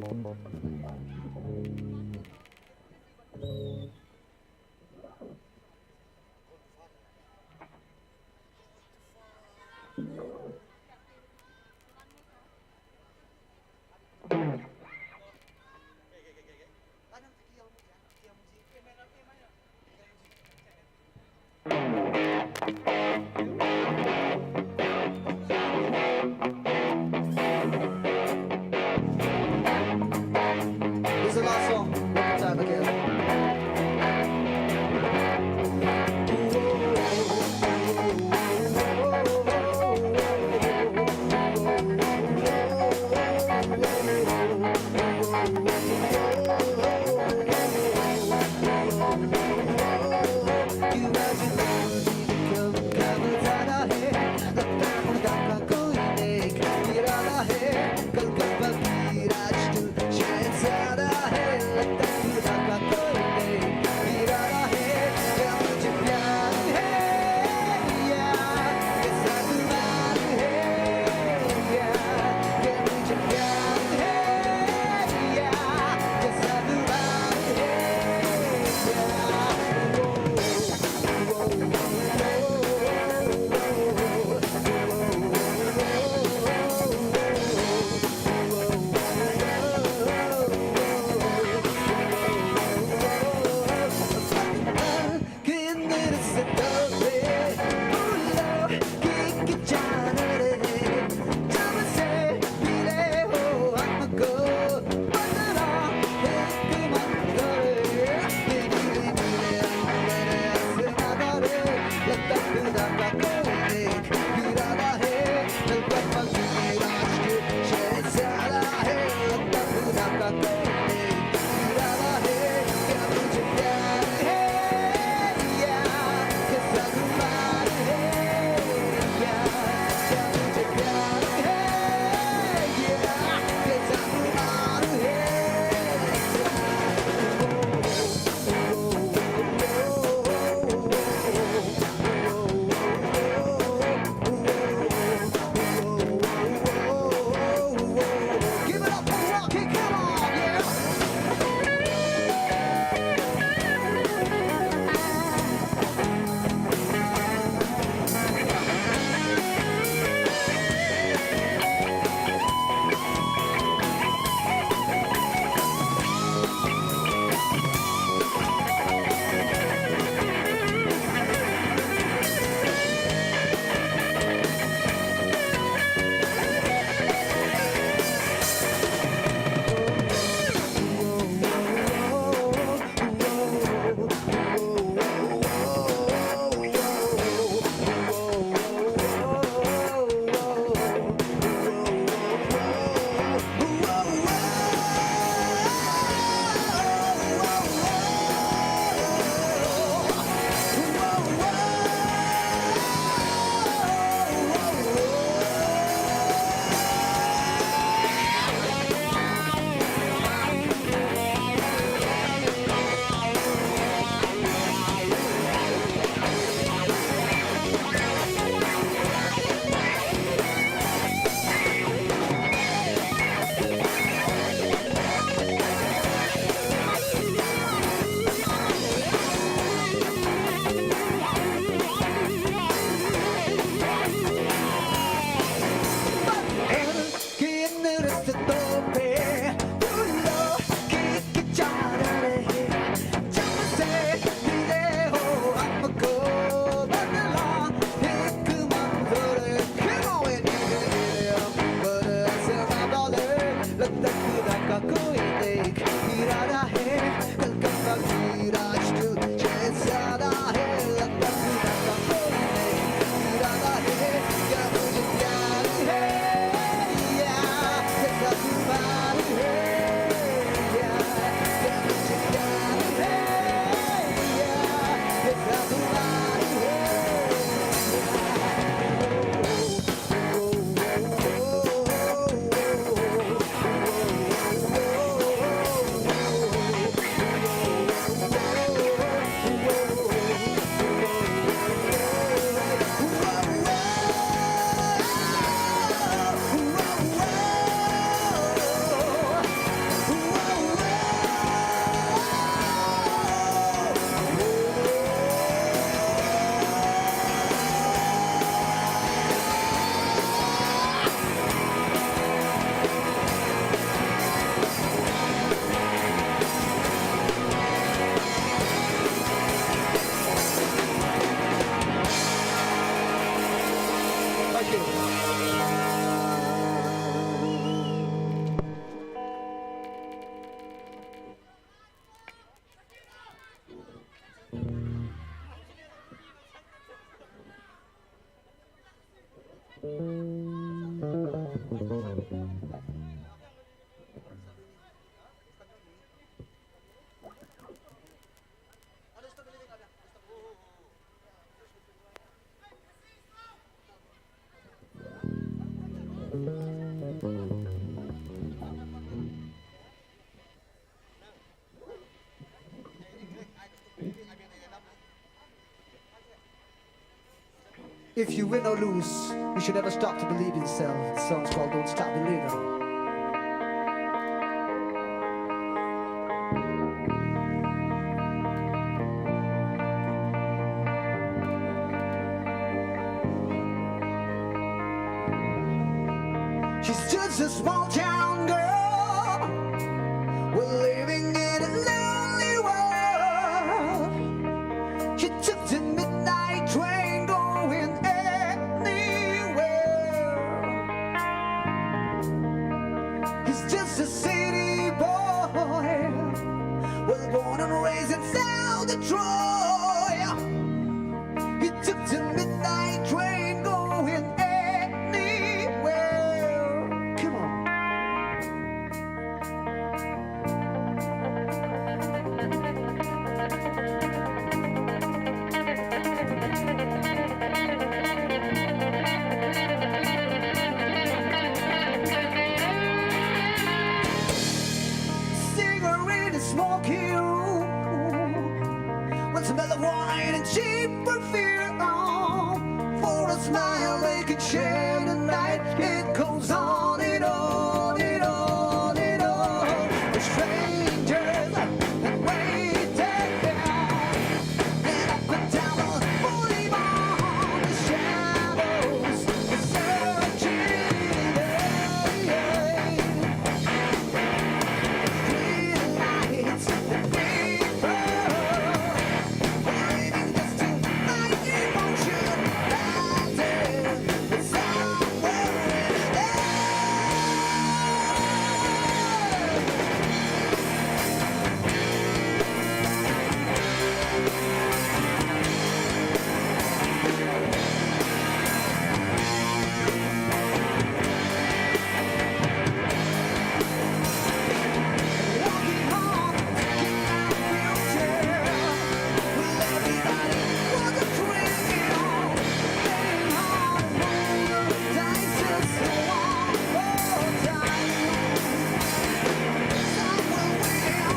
This is the last song. One time again. If you win or lose, you should never stop to believe in yourself. The song's called Don't Stop Believing. She's just a small town girl. We're living in a lonely world. She took the midnight train going anywhere. He's just a city boy, was born and raised in South Detroit. He took the midnight train going anywhere. Come on. Cigarette and smoky room, with smell of wine and cheap perfume. For a smile they can share the night. It goes on and on and on and on. The strangers that waited down, and up and down the boulevard, the shadows are searching. Street lights and people waiting just to find emotion. It's somewhere in there. Walking home, taking out wheelchair, with everybody was a thrill. Getting hard, roll the dice just one more time. Some will win,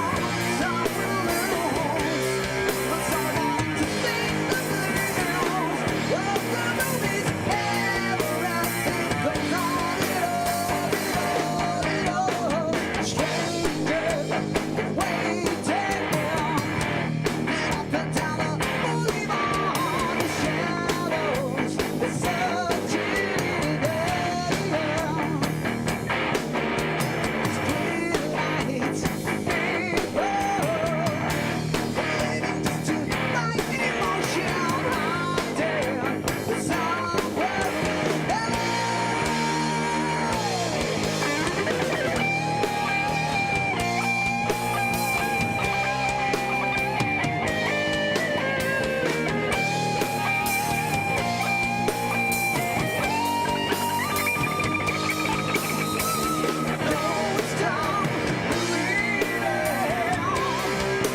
some will lose, but someone to sing the blues. Well, the movie's everything goes on and on and on. Strangers waiting, and up and down the boulevard, the shadows are searching there. Street lights, people waiting just to find emotion. Hiding somewhere in there. Don't stop believing.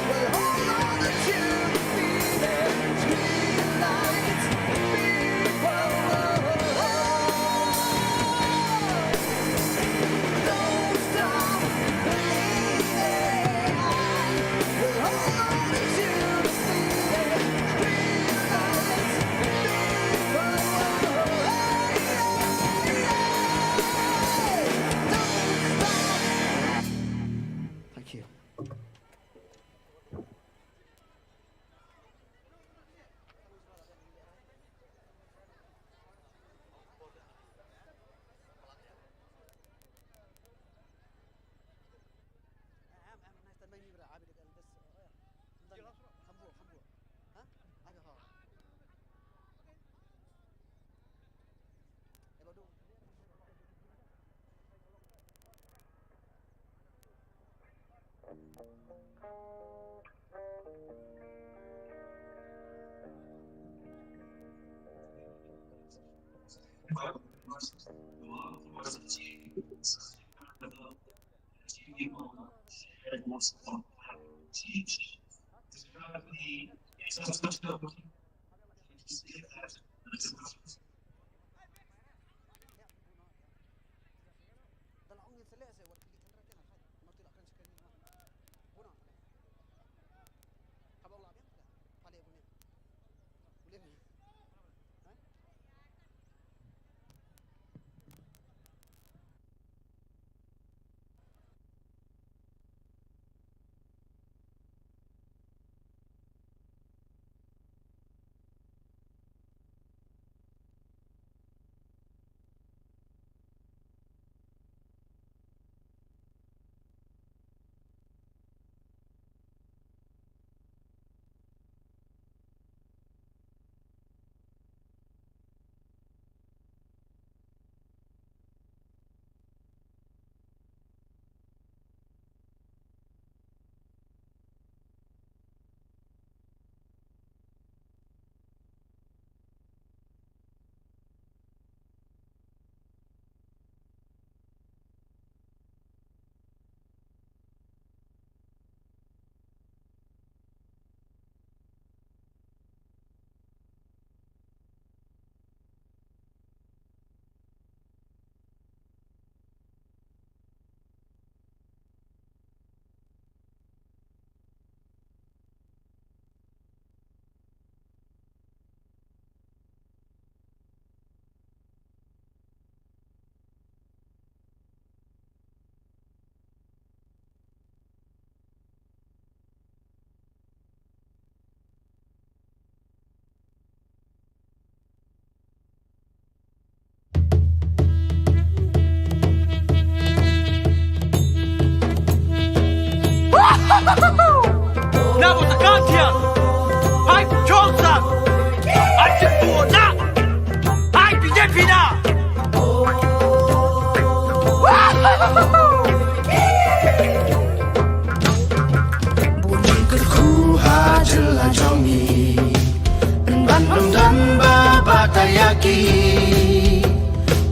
Well, hold on to the feeling. Street lights, people. Don't stop believing. Well, hold on to the feeling. Street lights, people. Thank you.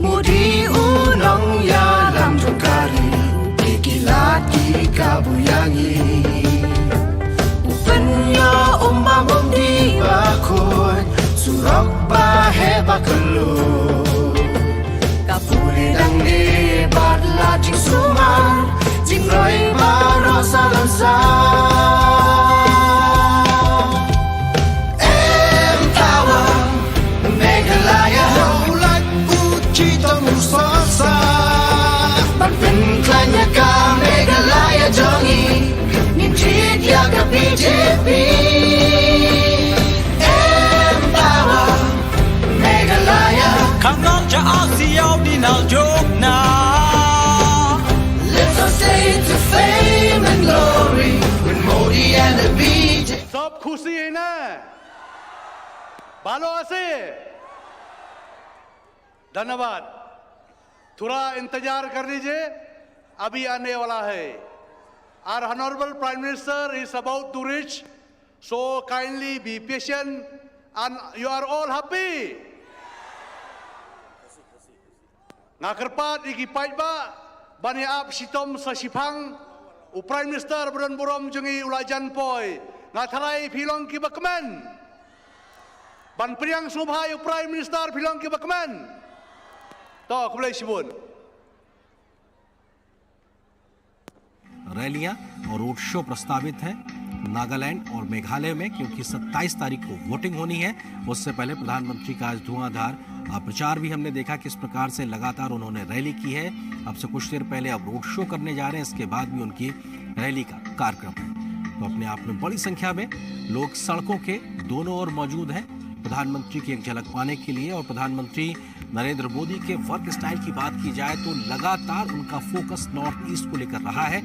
Mudi unong ya lam jongkari Ikilat kika buyangi Upenya umma mumdi bakun Surok bahe bakelu Kapuri dang ni badla jing sumar Jing roi baro salansa BJP Empower Meghalaya Kangang cha asiyaw din ang joke na Let's all stay to fame and glory With Modi and the BJP सब खुशी है ना बालो से धन्यवाद थोड़ा इंतजार कर लीजिए अभी आने वाला है Our Honorable Prime Minister is about to reach, so kindly be patient and you are all happy. Ngakerpat ikipait ba bani ap sitom sa sipang u Prime Minister Buron Burom jungi ulajan poi ngatharai philong ki bakmen ban priang subhai u Prime Minister philong ki bakmen to kulai sibun. रैलियां और road show प्रस्तावित है नागालैंड और मेघालय में, क्योंकि 27 तारीख को voting होनी है। उससे पहले प्रधानमंत्री का आज धुआंधार प्रचार भी हमने देखा किस प्रकार से लगातार उन्होंने रैली की है। अब से कुछ देर पहले अब रोड शो करने जा रहे हैं, इसके बाद भी उनकी रैली का कार्यक्रम है। तो अपने आप में बड़ी संख्या में लोग सड़कों के दोनों ओर मौजूद हैं प्रधानमंत्री की एक झलक पाने के लिए। और प्रधानमंत्री नरेंद्र मोदी के वर्क स्टाइल की बात की जाए तो लगातार उनका फोकस नॉर्थ ईस्ट को लेकर रहा है।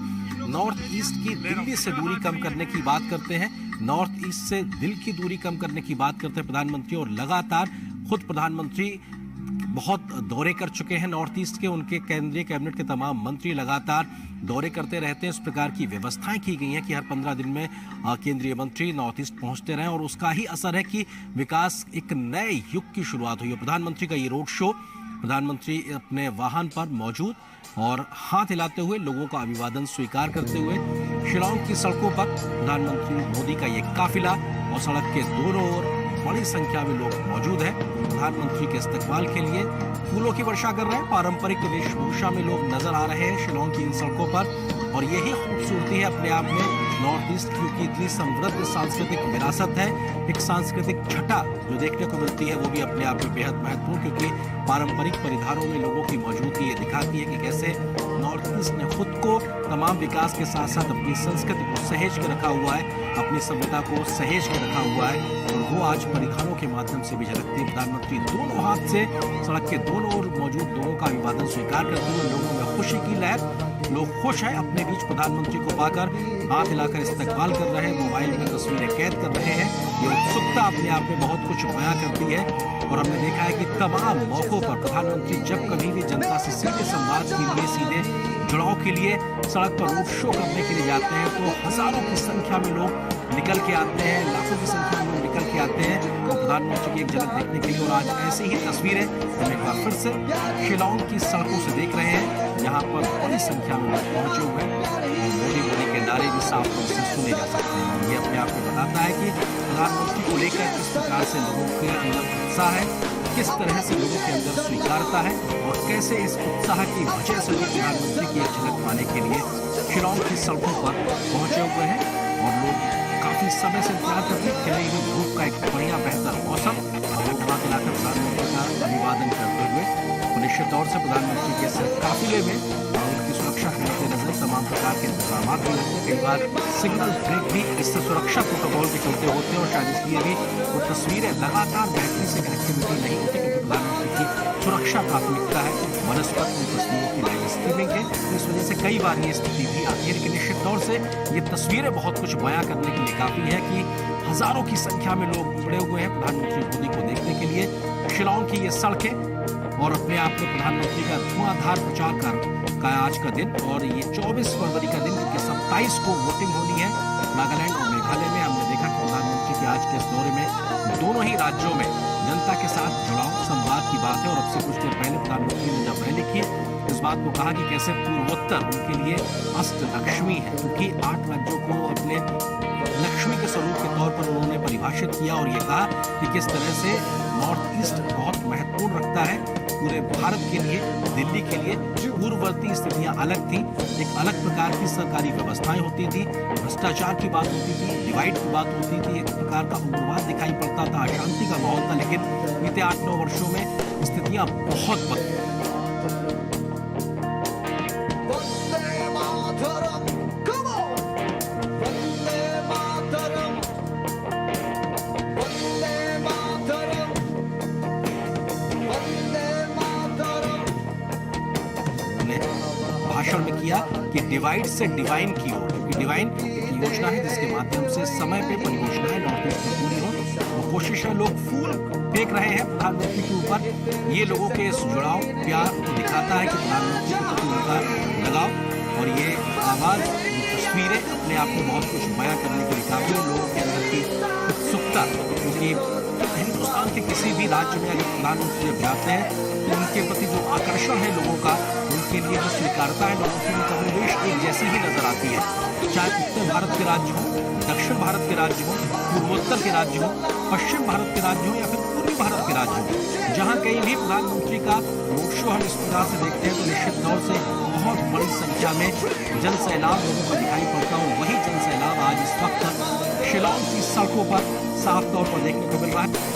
नॉर्थ ईस्ट की दिल्ली से दूरी कम करने की बात करते हैं, नॉर्थ ईस्ट से दिल की दूरी कम करने की बात करते हैं प्रधानमंत्री। और लगातार खुद प्रधानमंत्री बहुत दौरे कर चुके हैं नॉर्थ ईस्ट के, उनके केंद्रीय कैबिनेट के तमाम मंत्री लगातार दौरे करते रहते हैं। इस प्रकार की व्यवस्थाएं की गई हैं कि हर 15 दिन में केंद्रीय मंत्री नॉर्थ ईस्ट पहुंचते रहें, और उसका ही असर है कि विकास एक नए युग की शुरुआत हुई है। प्रधानमंत्री का ये रोड शो प्रधानमंत्री अपने वाहन पर मौजूद और हाथ हिलाते हुए लोगों का अभिवादन स्वीकार करते हुए शिलांग की सड़कों पर प्रधानमंत्री मोदी का ये काफिला और सड़क के दोनों ओर बड़ी संख्या में लोग मौजूद हैं। प्रधानमंत्री के इस्तकबाल के लिए फूलों की वर्षा कर रहे हैं। पारंपरिक वेशभूषा में लोग नजर आ रहे हैं शिलांग की इन सड़कों पर और यही खूबसूरती है अपने आप में नॉर्थ ईस्ट, क्योंकि इतनी समृद्ध सांस्कृतिक विरासत है। एक सांस्कृतिक छटा जो देखने को मिलती है वो भी अपने आप में बेहद महत्वपूर्ण, क्योंकि पारंपरिक परिधानों में लोगों की मौजूदगी ये दिखाती है कि कैसे नॉर्थ ईस्ट ने खुद को तमाम विकास के साथ साथ अपनी संस्कृति को सहेज के रखा हुआ है, अपनी सभ्यता को सहेज के रखा हुआ है और वो आज परिधानों के माध्यम से भी झलकती है। प्रधानमंत्री दोनों हाथ से सड़क के दोनों ओर मौजूद लोगों का अभिवादन स्वीकार करते हुए लोगों में खुशी की लहर। लोग खुश हैं अपने बीच प्रधानमंत्री को पाकर, हाथ हिलाकर इस्तकबाल कर रहे हैं, मोबाइल में तस्वीरें कैद कर रहे हैं। ये उत्सुकता अपने आप में बहुत कुछ बयां करती है और हमने देखा है कि तमाम मौकों पर प्रधानमंत्री जब कभी भी जनता से सीधे संवाद के लिए, सीधे जुड़ाव के लिए सड़क पर रोड शो करने के लिए जाते हैं तो हजारों की संख्या में लोग निकल के आते हैं, लाखों की संख्या में लोग निकल के आते हैं और प्रधानमंत्री की एक झलक देखने के लिए। और आज ऐसी ही तस्वीरें हम एक बार फिर से शिलांग की सड़कों से देख रहे हैं, जहां पर बड़ी संख्या में लोग पहुंचे हुए हैं और मोदी के नारे भी साफ तौर से सुने जा सकते हैं। ये अपने आप में बताता है कि प्रधानमंत्री को लेकर किस प्रकार से लोगों के अंदर उत्साह है, किस तरह से लोगों के अंदर स्वीकारता है और कैसे इस उत्साह की वजह से भी प्रधानमंत्री की एक झलक पाने के लिए शिलांग की सड़कों पर पहुंचे हुए हैं और लोग काफी समय से इंतजार करते हैं। खिली हुई धूप का एक बढ़िया बेहतर मौसम और लोग वहां लाकर प्रधानमंत्री का अभिवादन करते हुए निश्चित तौर से प्रधानमंत्री के इस काफिले में उनकी सुरक्षा के मद्देनजर तमाम प्रकार के इंतजाम भी होते हैं। कई बार सिग्नल ब्रेक भी इससे सुरक्षा प्रोटोकॉल के चलते होते हैं और शायद इसलिए भी वो तस्वीरें लगातार बैटरी से कनेक्टिविटी नहीं होती, क्योंकि प्रधानमंत्री की सुरक्षा प्राथमिकता है बनस्पत उन तस्वीरों की लाइव स्ट्रीमिंग है। इस वजह से कई बार ये स्थिति भी आती है, लेकिन निश्चित तौर से ये तस्वीरें बहुत कुछ बयां करने के लिए काफी है कि हजारों की संख्या में लोग उमड़े हुए हैं प्रधानमंत्री मोदी को देखने के लिए। शिलांग की ये सड़कें और अपने आप में प्रधानमंत्री का धुआंधार प्रचार का आज का दिन और ये 24 फरवरी का दिन, क्योंकि 27 को वोटिंग होनी है नागालैंड और मेघालय में। हमने देखा कि प्रधानमंत्री के आज के इस दौरे में दोनों ही राज्यों में जनता के साथ जुड़ाव संवाद की बात है और अब से कुछ देर पहले प्रधानमंत्री ने जब रैली की इस बात को कहा कि कैसे पूर्वोत्तर उनके लिए अष्ट लक्ष्मी है, क्योंकि 8 राज्यों को अपने लक्ष्मी के स्वरूप के तौर पर उन्होंने परिभाषित किया और ये कहा कि किस तरह से नॉर्थ ईस्ट बहुत महत्वपूर्ण रखता है पूरे भारत के लिए, दिल्ली के लिए। पूर्ववर्ती स्थितियां अलग थी, एक अलग प्रकार की सरकारी व्यवस्थाएं होती थी, भ्रष्टाचार की बात होती थी, डिवाइड की बात होती थी, एक प्रकार का उग्रवाद दिखाई पड़ता था, अशांति का माहौल था। लेकिन बीते 8-9 वर्षों में स्थितियां बहुत बदली। भाषण में किया कि डिवाइड से डिवाइन की ओर, क्योंकि डिवाइन एक योजना है जिसके माध्यम से समय पे परियोजनाएं नॉर्थ ईस्ट में पूरी हो। वो कोशिश है, लोग फूल फेंक रहे हैं प्रधानमंत्री के ऊपर। ये लोगों के इस जुड़ाव प्यार को दिखाता है कि प्रधानमंत्री के प्रति उनका लगाव और ये आवाज, तस्वीरें अपने आप में बहुत कुछ बयां करने के लिए काफी लोगों के अंदर की उत्सुकता, क्योंकि हिंदुस्तान के किसी भी राज्य में अगर प्रधानमंत्री जब जाते हैं तो उनके प्रति जो आकर्षण है लोगों का, उनके लिए जो स्वीकारता है लोगों की, उनका निवेश एक जैसी ही नजर आती है। चाहे उत्तर भारत के राज्य हो, दक्षिण भारत के राज्य हो, पूर्वोत्तर के राज्य हो, पश्चिम भारत के राज्य हो या फिर पूर्वी भारत के राज्य हो, जहाँ कहीं भी प्रधानमंत्री का रोड शो हम इस प्रकार से देखते हैं तो निश्चित तौर से बहुत बड़ी संख्या में जन सैलाब लोगों को दिखाई पड़ता हो। वही जन सैलाब आज इस वक्त शिलांग की सड़कों पर साफ तौर पर देखने को मिल रहा है।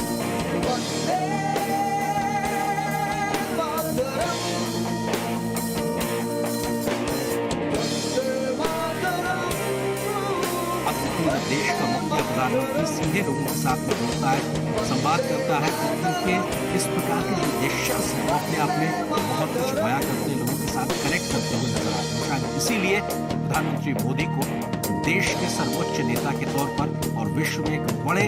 देश का मुख्य प्रधानमंत्री सीधे लोगों के साथ में जुड़ता है, संवाद करता है, उनके इस प्रकार के जो जेस्चर्स हैं वो अपने आप में बहुत कुछ बयां करते हैं, लोगों के साथ कनेक्ट करते हुए नजर आते हैं। शायद इसीलिए प्रधानमंत्री मोदी को देश के सर्वोच्च नेता के तौर पर और विश्व में एक बड़े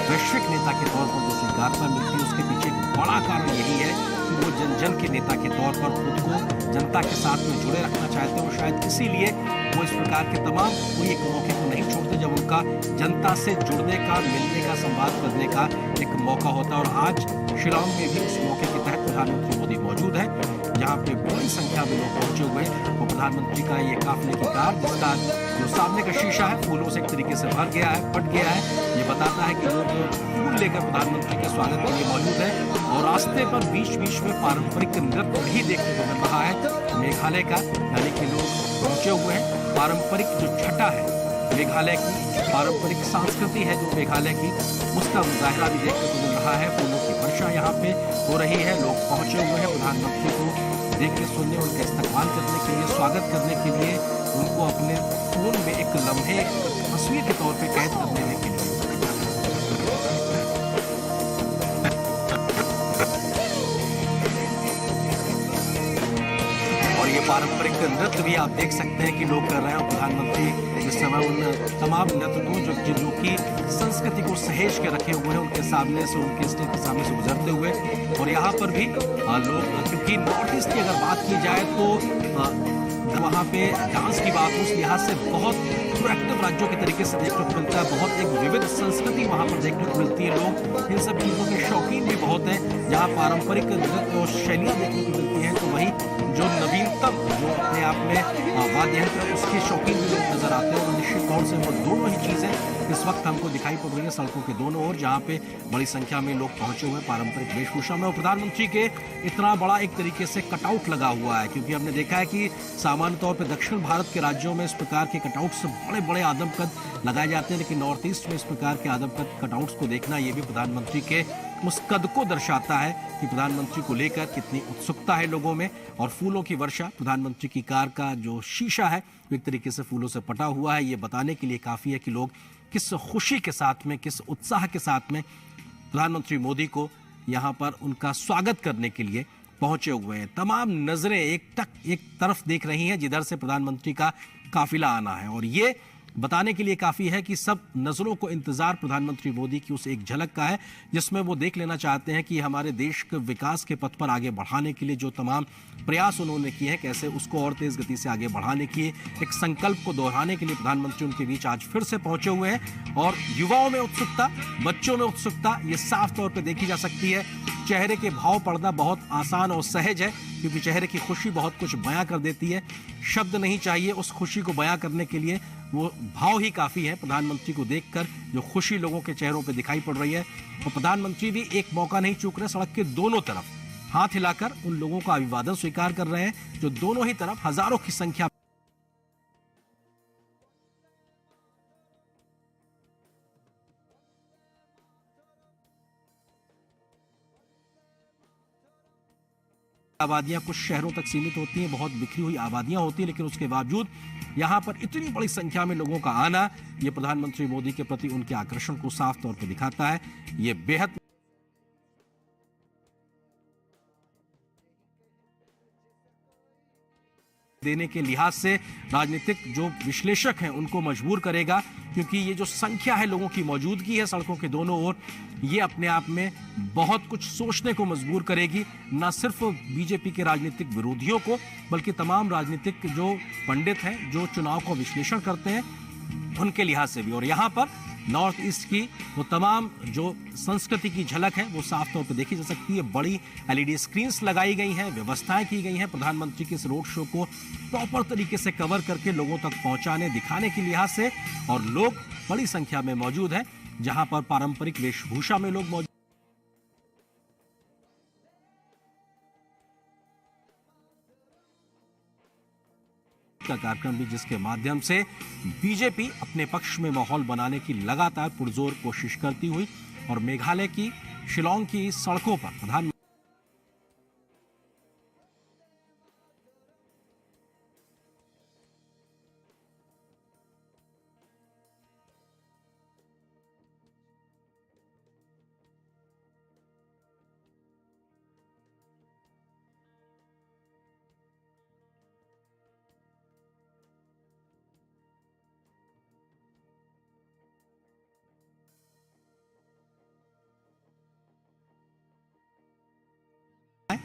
वैश्विक नेता के तौर पर जो स्वीकारता मिलती है, उसके पीछे एक बड़ा कारण यही है कि वो जन जन के नेता के तौर पर खुद को जनता के साथ में जुड़े रखना चाहते हैं और शायद इसीलिए वो इस प्रकार के तमाम कोई एक मौके को नहीं छोड़ते जब उनका जनता से जुड़ने का, मिलने का, संवाद करने का एक मौका होता है। और आज शिलांग में भी उस मौके के तहत प्रधानमंत्री मोदी मौजूद है, जहां पे बड़ी संख्या में लोग पहुंचे हुए हैं। और प्रधानमंत्री का ये काफिले की कार, जिसका जो सामने का शीशा है फूलों से एक तरीके से भर गया है, फट गया है, ये बताता है कि लोग फूल लेकर प्रधानमंत्री के स्वागत के लिए मौजूद है। और रास्ते पर बीच बीच में पारंपरिक नृत्य भी देखने को मिल रहा है मेघालय का, यानी कि लोग पहुंचे हुए हैं। पारंपरिक जो छटा है मेघालय की, पारंपरिक संस्कृति है जो मेघालय की, उसका मुजाहरा भी देखने को मिल रहा है। फूलों की वर्षा यहाँ पे हो रही है, लोग पहुंचे हुए हैं प्रधानमंत्री को देखने सुनने, उनका इस्तकबाल करने के लिए, स्वागत करने के लिए, उनको अपने फोन में एक लम्हे, एक तस्वीर के तौर पे कैद कर लेने के लिए। और ये पारंपरिक नृत्य भी आप देख सकते हैं कि लोग कर रहे हैं। प्रधानमंत्री इस समय उन तमाम नृत्यों जो कि संस्कृति को सहेज के रखे हुए हैं, उनके सामने से, उनके स्टेज के सामने से गुजरते हुए। और यहाँ पर भी लोग, क्योंकि नॉर्थ ईस्ट की अगर बात की जाए तो वहाँ पे डांस की बात उस लिहाज से बहुत प्रोएक्टिव राज्यों के तरीके से देखने को मिलता है, बहुत एक विविध संस्कृति वहाँ पर देखने को मिलती है। लोग इन सब चीज़ों के शौकीन भी बहुत हैं। जहाँ पारंपरिक नृत्य और शैलियाँ देखने को मिलती हैं, तो वहीं जो नवीनतम, जो अपने आप में वाद्य यंत्र, उसके शौकीन भी लोग नजर आते हैं। और निश्चित तौर से वो दोनों ही चीज़ें इस वक्त हमको दिखाई पड़ रही है सड़कों के दोनों ओर, जहाँ पे बड़ी संख्या में लोग पहुंचे हुए पारंपरिक वेशभूषा में। और प्रधानमंत्री के इतना बड़ा एक तरीके से कटआउट लगा हुआ है, क्योंकि हमने देखा है कि सामान्य तौर पर दक्षिण भारत के राज्यों में इस प्रकार के कटआउट से बड़े बड़े आदमकद लगाए जाते हैं, लेकिन नॉर्थ ईस्ट में इस प्रकार के आदमकद कटआउट्स को देखना, ये भी प्रधानमंत्री के उस कद को दर्शाता है कि प्रधानमंत्री को लेकर कितनी उत्सुकता है लोगों में। और फूलों की वर्षा, प्रधानमंत्री की कार का जो शीशा है वो एक तरीके से फूलों से पटा हुआ है, ये बताने के लिए काफी है कि लोग किस खुशी के साथ में, किस उत्साह के साथ में प्रधानमंत्री मोदी को यहाँ पर उनका स्वागत करने के लिए पहुंचे हुए हैं। तमाम नजरें एक तरफ देख रही हैं जिधर से प्रधानमंत्री का काफिला आना है, और ये बताने के लिए काफी है कि सब नजरों को इंतजार प्रधानमंत्री मोदी की उस एक झलक का है, जिसमें वो देख लेना चाहते हैं कि हमारे देश के विकास के पथ पर आगे बढ़ाने के लिए जो तमाम प्रयास उन्होंने किए हैं, कैसे उसको और तेज गति से आगे बढ़ाने की एक संकल्प को दोहराने के लिए प्रधानमंत्री उनके बीच आज फिर से पहुंचे हुए हैं। और युवाओं में उत्सुकता, बच्चों में उत्सुकता, ये साफ तौर पर देखी जा सकती है। चेहरे के भाव पढ़ना बहुत आसान और सहज है, क्योंकि चेहरे की खुशी बहुत कुछ बयां कर देती है। शब्द नहीं चाहिए उस खुशी को बयां करने के लिए, वो भाव ही काफी है। प्रधानमंत्री को देखकर जो खुशी लोगों के चेहरों पे दिखाई पड़ रही है, और प्रधानमंत्री भी एक मौका नहीं चूक रहे, सड़क के दोनों तरफ हाथ हिलाकर उन लोगों का अभिवादन स्वीकार कर रहे हैं जो दोनों ही तरफ हजारों की संख्या आबादियां कुछ शहरों तक सीमित होती हैं, बहुत बिखरी हुई आबादियां होती हैं, लेकिन उसके बावजूद यहां पर इतनी बड़ी संख्या में लोगों का आना, ये प्रधानमंत्री मोदी के प्रति उनके आकर्षण को साफ तौर पर दिखाता है। ये बेहद देने के लिहाज से राजनीतिक जो विश्लेषक हैं उनको मजबूर करेगा, क्योंकि ये जो संख्या है लोगों की मौजूदगी है सड़कों के दोनों ओर, ये अपने आप में बहुत कुछ सोचने को मजबूर करेगी, न सिर्फ बीजेपी के राजनीतिक विरोधियों को, बल्कि तमाम राजनीतिक जो पंडित हैं, जो चुनाव का विश्लेषण करते हैं, उनके लिहाज से भी। और यहाँ पर नॉर्थ ईस्ट की वो तमाम जो संस्कृति की झलक है वो साफ तौर पर देखी जा सकती है। बड़ी एलईडी स्क्रीन्स लगाई गई हैं, व्यवस्थाएं की गई हैं प्रधानमंत्री के इस रोड शो को प्रॉपर तरीके से कवर करके लोगों तक पहुंचाने, दिखाने के लिहाज से। और लोग बड़ी संख्या में मौजूद हैं, जहां पर पारंपरिक वेशभूषा में लोग मौजूद का कार्यक्रम भी, जिसके माध्यम से बीजेपी अपने पक्ष में माहौल बनाने की लगातार पुरजोर कोशिश करती हुई, और मेघालय की शिलांग की सड़कों पर प्रधानमंत्री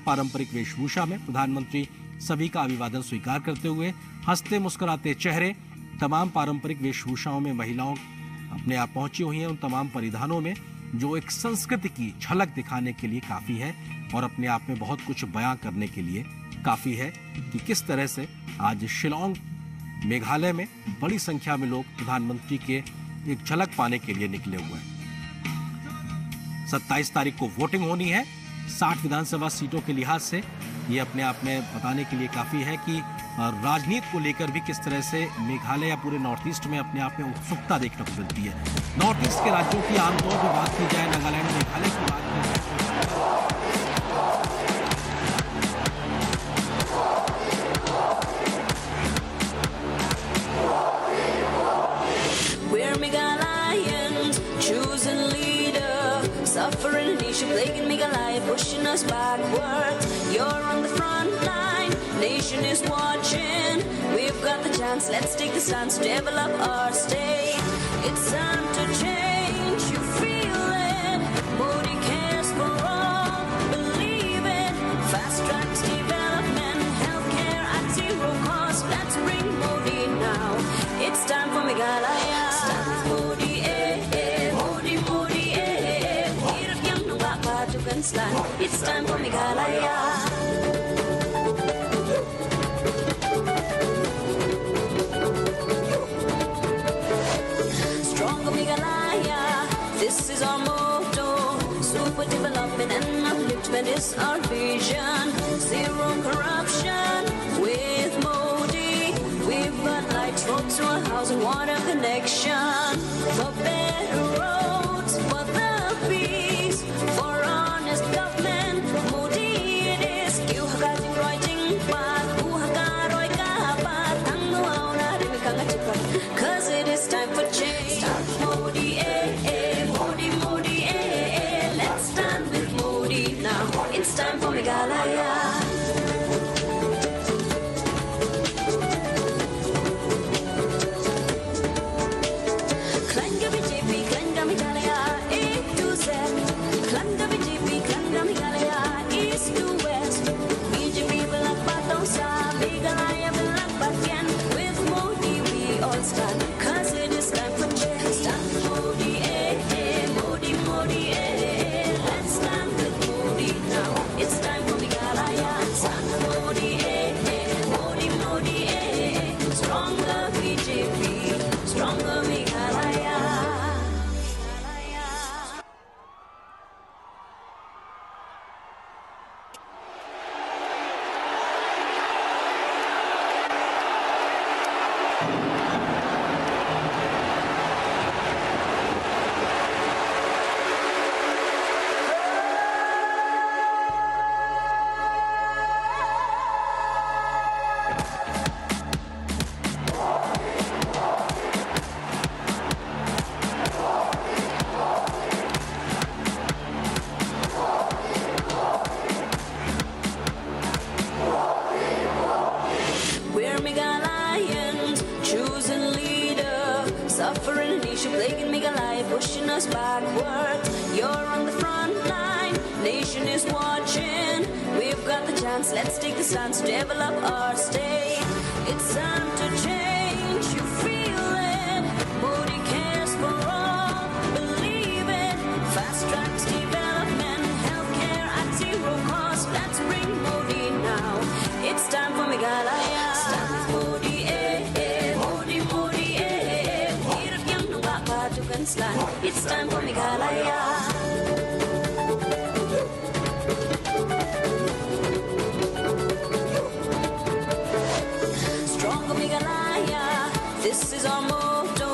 पारंपरिक वेशभूषा में प्रधानमंत्री सभी का अभिवादन स्वीकार करते हुए, हंसते मुस्कुराते चेहरे, तमाम पारंपरिक वेशभूषाओं में महिलाओं अपने आप पहुंची हुई हैं। उन तमाम परिधानों में जो एक संस्कृति की झलक दिखाने के लिए काफी है और अपने आप में बहुत कुछ बयां करने के लिए काफी है कि किस तरह से आज शिलांग मेघालय में बड़ी संख्या में लोग प्रधानमंत्री के एक झलक पाने के लिए निकले हुए हैं। 27 तारीख को वोटिंग होनी है 60 विधानसभा सीटों के लिहाज से। ये अपने आप में बताने के लिए काफी है कि राजनीति को लेकर भी किस तरह से मेघालय या पूरे नॉर्थ ईस्ट में अपने आप में उत्सुकता देखने को मिलती है। नॉर्थ ईस्ट के राज्यों की आमतौर पर बात की जाए, नागालैंड मेघालय की बात की जाए, suffering a nation plaguing Meghalaya, pushing us backward. You're on the front line, nation is watching. We've got the chance, let's take the stance to develop our state. It's time to change, you feel it. Modi cares for all, believe it. Fast tracks development, healthcare at zero cost. Let's bring Modi now. It's time for Meghalaya. Modi, Modi, Modi, it's time for Meghalaya. Stronger Meghalaya, this is our motto. Super development and upliftment is our vision. Zero corruption with Modi. We've got lights, roads to a house and water connection. For better roads, for the peace, for honest government. Modi it is. Kiuhagating writing path, uhagaroi kapat. Tanguaw na rin kangatipat. 'Cause it is time for change. Modi Modi, Modi Let's stand with Modi now. It's time for Meghalaya. Suffering a nation plaguing Meghalaya, pushing us backward. You're on the front line, nation is watching. We've got the chance, let's take the stance to develop our state. It's time to change, you feel it. Modi cares for all, believe it. Fast tracks development, healthcare at zero cost. Let's bring Modi now. It's time for Meghalaya. Modi Modi, Modi it's time for Meghalaya. Stronger Meghalaya, this is our motto.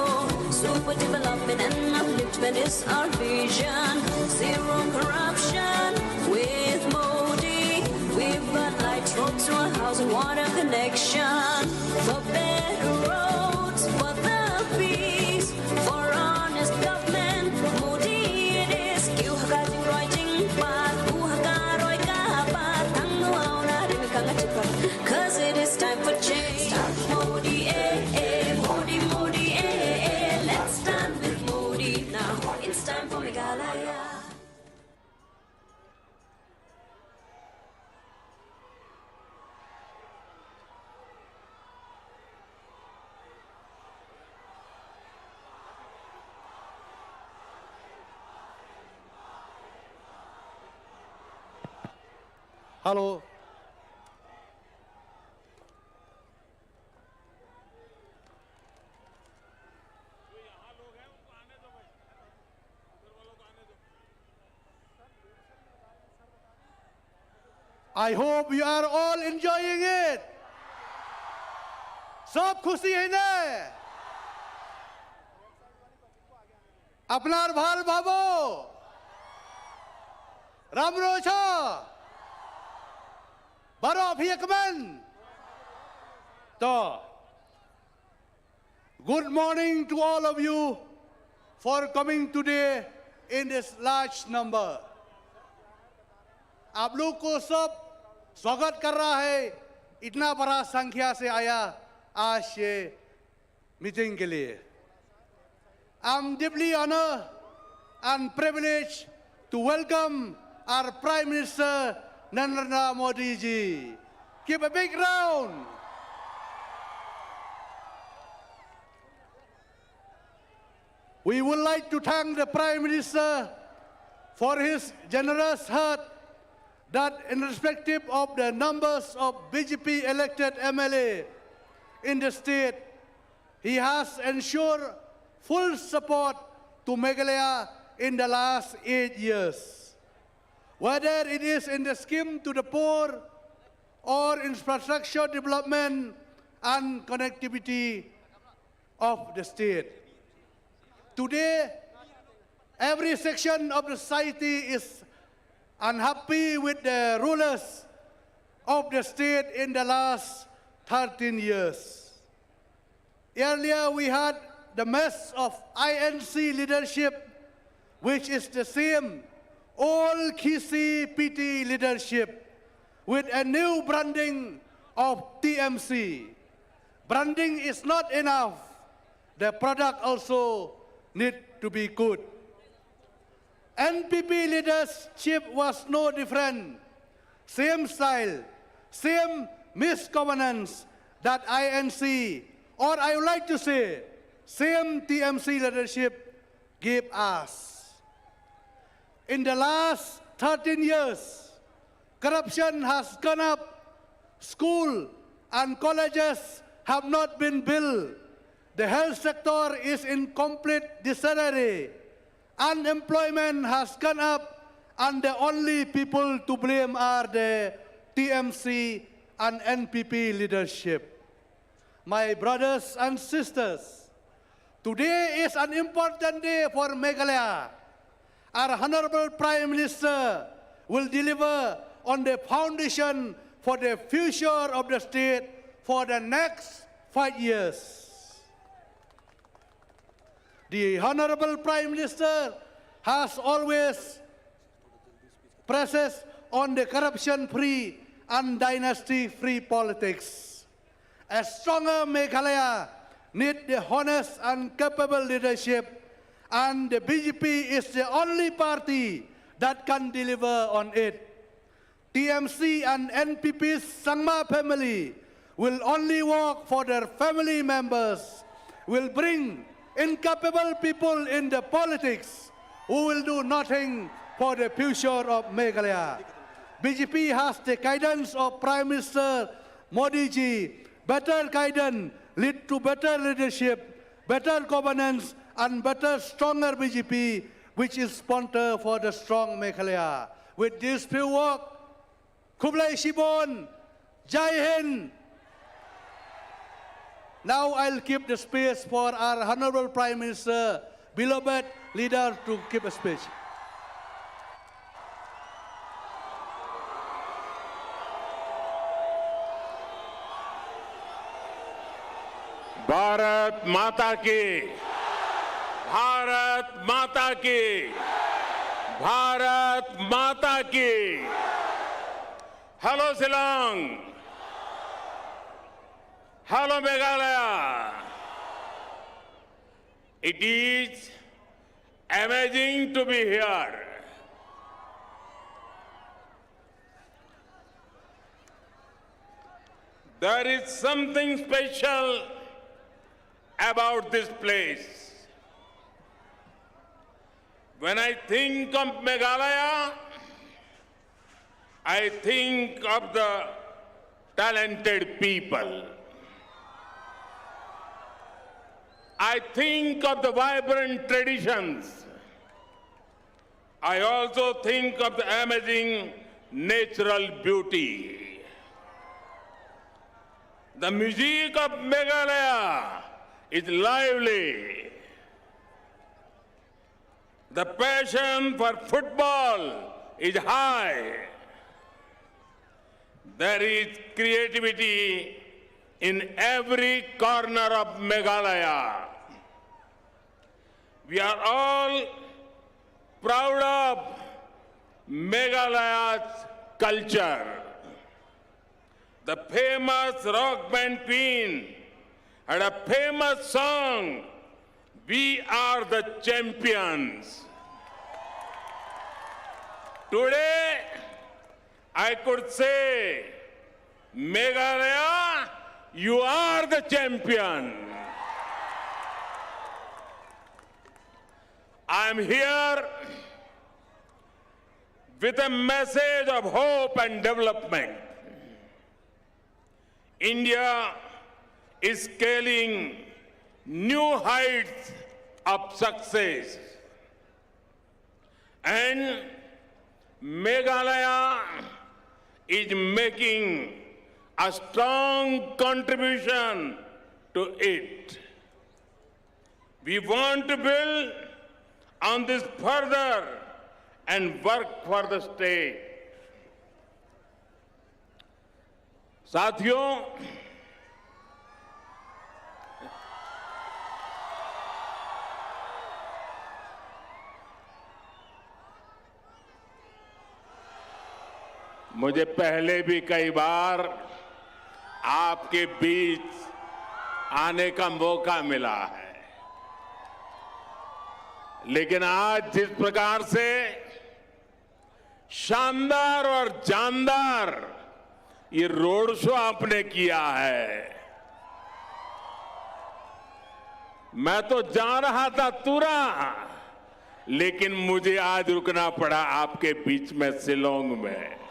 Super development and upliftment is our vision. Zero corruption with Modi. We've got lights, roads to a house and water connection. For better roads, for the peace, for honest government. Modi it is. Kiuhagating writing path, uhagaroi kapat. Tanguaw na rin kangatipat. 'Cause it is time for change. Modi Modi, Modi let's stand with Modi now. It's time for Meghalaya. Hello. I hope you are all enjoying it. सब खुशी है ना? अपनार भाल भाबो रामरो छ बारो भियकमन तो good morning to all of you for coming today in this large number. आप लोग को सब स्वागत कर रहा है, इतना बड़ा संख्या से आया आज ये मीटिंग के लिए. I'm deeply honored and privileged to welcome our Prime Minister Narendra Modi ji. Give a big round. We would like to thank the Prime Minister for his generous heart that irrespective of the numbers of BJP elected MLA in the state, he has ensured full support to Meghalaya in the last 8 years. Whether it is in the scheme to the poor or infrastructure development and connectivity of the state. Today, every section of the society is unhappy with the rulers of the state in the last 13 years. Earlier, we had the mess of INC leadership, which is the same old Kisi PT leadership with a new branding of TMC. Branding is not enough. The product also need to be good. NPP leadership was no different. Same style, same misgovernance that INC, or I would like to say, same TMC leadership gave us. In the last 13 years, corruption has gone up. School and colleges have not been built. The health sector is in complete disarray. Unemployment has gone up, and the only people to blame are the TMC and NPP leadership. My brothers and sisters, today is an important day for Meghalaya. Our Honorable Prime Minister will deliver on the foundation for the future of the state for the next 5 years. The Honorable Prime Minister has always pressed on the corruption-free and dynasty-free politics. A stronger Meghalaya needs the honest and capable leadership, and the BJP is the only party that can deliver on it. TMC and NPP's Sangma family will only work for their family members, will bring incapable people in the politics who will do nothing for the future of Meghalaya. BJP has the guidance of Prime Minister Modi ji. Better guidance lead to better leadership, better governance, and better, stronger BJP, which is sponsor for the strong Meghalaya. With this few words, Kublai Shibon, Jai Hind. Now I'll keep the space for our Honorable Prime Minister, beloved leader, to keep a speech. Bharat माता की, भारत माता की, भारत माता की. Hello Shillong, hello Meghalaya. It is amazing to be here. There is something special about this place. When I think of Meghalaya, I think of the talented people. I think of the vibrant traditions. I also think of the amazing natural beauty. The music of Meghalaya is lively. The passion for football is high. There is creativity in every corner of Meghalaya. We are all proud of Meghalaya's culture. The famous rock band Queen had a famous song, "We Are the Champions." Today, I could say, Meghalaya, you are the champion. I am here with a message of hope and development. India is scaling new heights of success, and Meghalaya is making a strong contribution to it. We want to build on this further and work for the state. साथियों, मुझे पहले भी कई बार आपके बीच आने का मौका मिला है, लेकिन आज जिस प्रकार से शानदार और जानदार ये रोड शो आपने किया है, मैं तो जा रहा था तुरा, लेकिन मुझे आज रुकना पड़ा आपके बीच में शिलोंग में।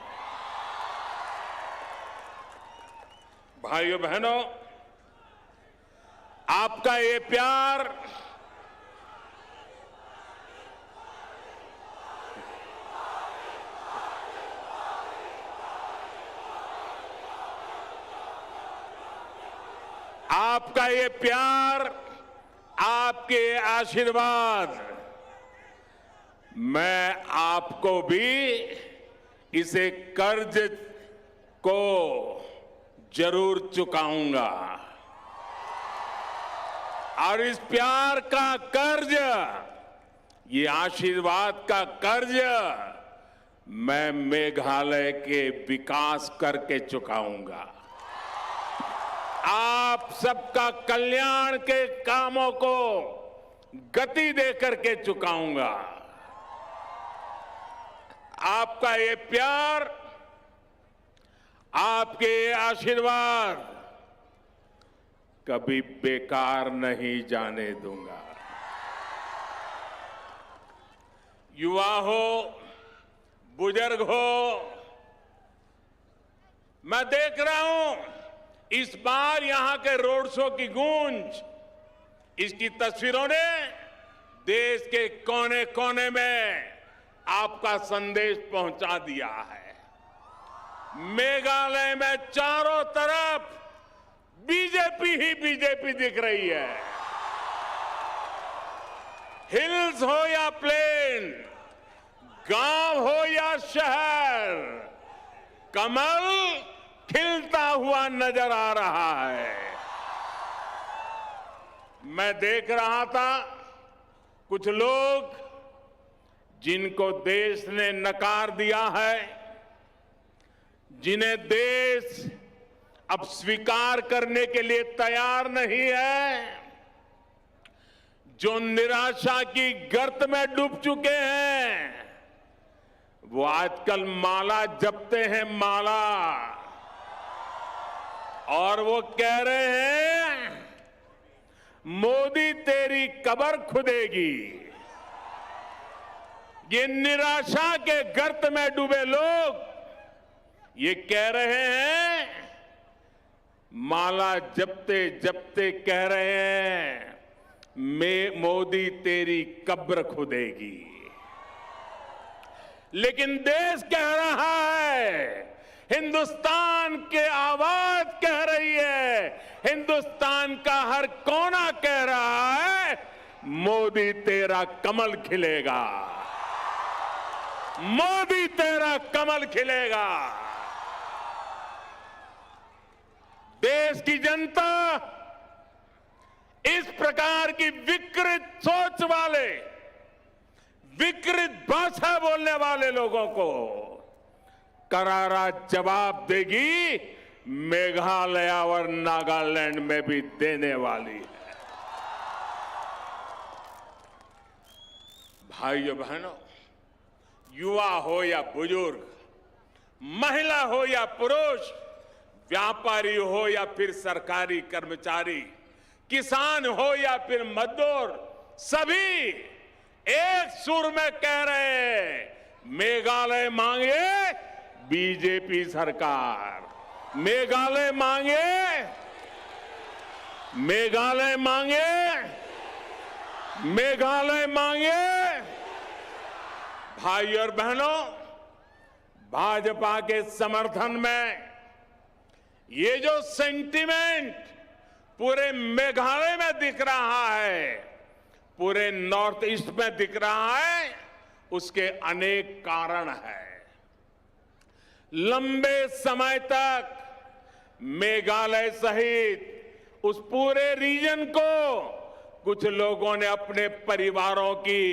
भाइयों बहनों, आपका ये प्यार आपका ये प्यार, आपके आशीर्वाद, मैं आपको भी इसे कर्ज को जरूर चुकाऊंगा, और इस प्यार का कर्ज, ये आशीर्वाद का कर्ज मैं मेघालय के विकास करके चुकाऊंगा। आप सबका कल्याण के कामों को गति देकर के चुकाऊंगा। आपका ये प्यार, आपके आशीर्वाद कभी बेकार नहीं जाने दूंगा। युवा हो, बुजुर्ग हो, मैं देख रहा हूं इस बार यहां के रोड शो की गूंज, इसकी तस्वीरों ने देश के कोने कोने में आपका संदेश पहुंचा दिया है। मेघालय में चारों तरफ बीजेपी ही बीजेपी दिख रही है। हिल्स हो या प्लेन, गांव हो या शहर, कमल खिलता हुआ नजर आ रहा है। मैं देख रहा था कुछ लोग जिनको देश ने नकार दिया है, जिन्हें देश अब स्वीकार करने के लिए तैयार नहीं है, जो निराशा की गर्त में डूब चुके हैं, वो आजकल माला जपते हैं, माला, और वो कह रहे हैं मोदी तेरी कब्र खुदेगी। ये निराशा के गर्त में डूबे लोग ये कह रहे हैं, माला जपते जपते कह रहे हैं, मोदी तेरी कब्र खुदेगी। लेकिन देश कह रहा है, हिंदुस्तान के आवाज कह रही है, हिंदुस्तान का हर कोना कह रहा है, मोदी तेरा कमल खिलेगा, मोदी तेरा कमल खिलेगा। देश की जनता इस प्रकार की विकृत सोच वाले, विकृत भाषा बोलने वाले लोगों को करारा जवाब देगी, मेघालय और नागालैंड में भी देने वाली है। भाइयों बहनों, युवा हो या बुजुर्ग, महिला हो या पुरुष, व्यापारी हो या फिर सरकारी कर्मचारी, किसान हो या फिर मजदूर, सभी एक सुर में कह रहे हैं, मेघालय मांगे बीजेपी सरकार, मेघालय मांगे, मेघालय मांगे, मेघालय मांगे। भाई और बहनों, भाजपा के समर्थन में ये जो सेंटीमेंट पूरे मेघालय में दिख रहा है, पूरे नॉर्थ ईस्ट में दिख रहा है, उसके अनेक कारण हैं। लंबे समय तक मेघालय सहित उस पूरे रीजन को कुछ लोगों ने अपने परिवारों की,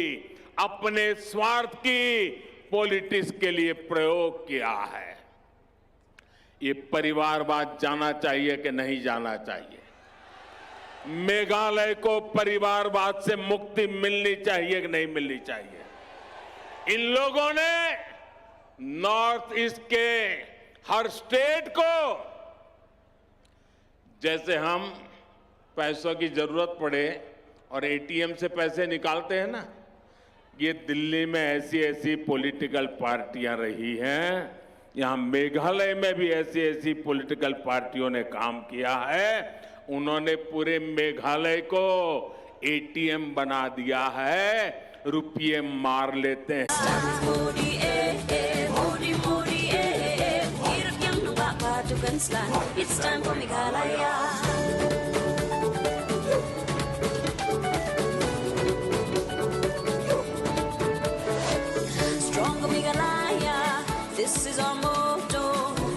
अपने स्वार्थ की पॉलिटिक्स के लिए प्रयोग किया है। ये परिवारवाद जाना चाहिए कि नहीं जाना चाहिए? मेघालय को परिवारवाद से मुक्ति मिलनी चाहिए कि नहीं मिलनी चाहिए? इन लोगों ने नॉर्थ ईस्ट के हर स्टेट को, जैसे हम पैसों की जरूरत पड़े और एटीएम से पैसे निकालते हैं ना, ये दिल्ली में ऐसी ऐसी पॉलिटिकल पार्टियां रही हैं, यहां मेघालय में भी ऐसी ऐसी पॉलिटिकल पार्टियों ने काम किया है। उन्होंने पूरे मेघालय को एटीएम बना दिया है, रुपये मार लेते हैं। Modi, Modi, Modi, hirap niyang napapatukanslan. It's time for Meghalaya. Stronger Meghalaya, this is our motto.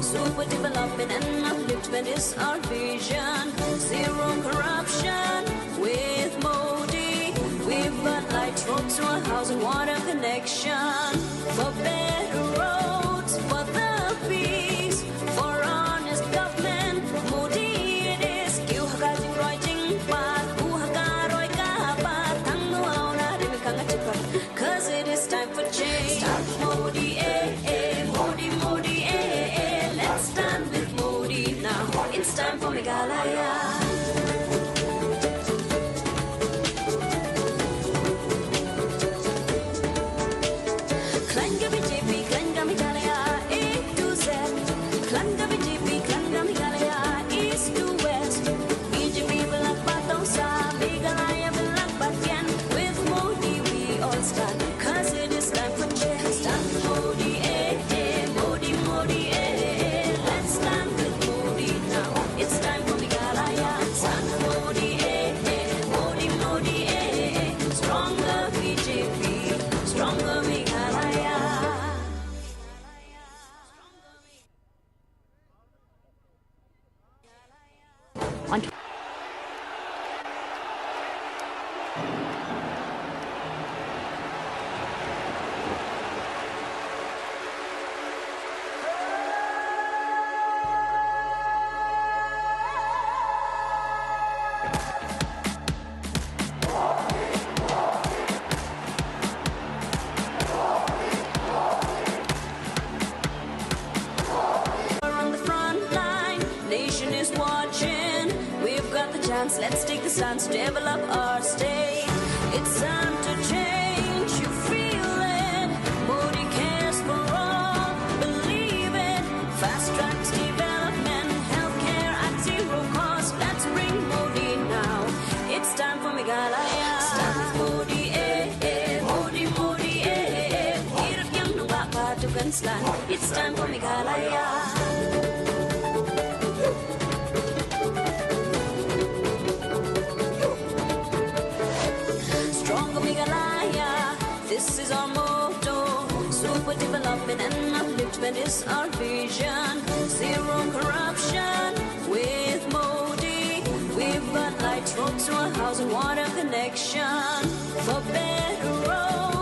Super development and upliftment is our vision. Zero corruption with Modi. We've got lights, roads to our house and water connection. For better roads, for the peace, for honest government. Modi it is. Kiu hagajing roiting pat, hagaroy kapat, ang nuaw na rin kangatipat. 'Cause it is time for change. Start Modi, Modi, Modi, let's stand with Modi now. It's time for Meghalaya. Klanga BJP, Klanga Meghalaya, A to Z. Klanga BJP, Klanga Meghalaya, East to West. BJP belak batong sa Meghalaya belak batyan. With Modi we all stand, 'cause it is time for change. Stand Modi, Modi, Modi, let's stand with Modi now. It's time for Meghalaya. Stand Modi, Modi, Modi, stronger BJP, stronger Meghalaya. On the front line, nation is watching. We've got the chance, let's take the stance, develop our state. It's time to change, you feel it. Modi cares for all, believe it. Fast Development's land. It's time for Meghalaya. Stronger Meghalaya, this is our motto. Super development and upliftment is our vision. Zero corruption with Modi. We've got lights, roads to a house and water connection. For better roads.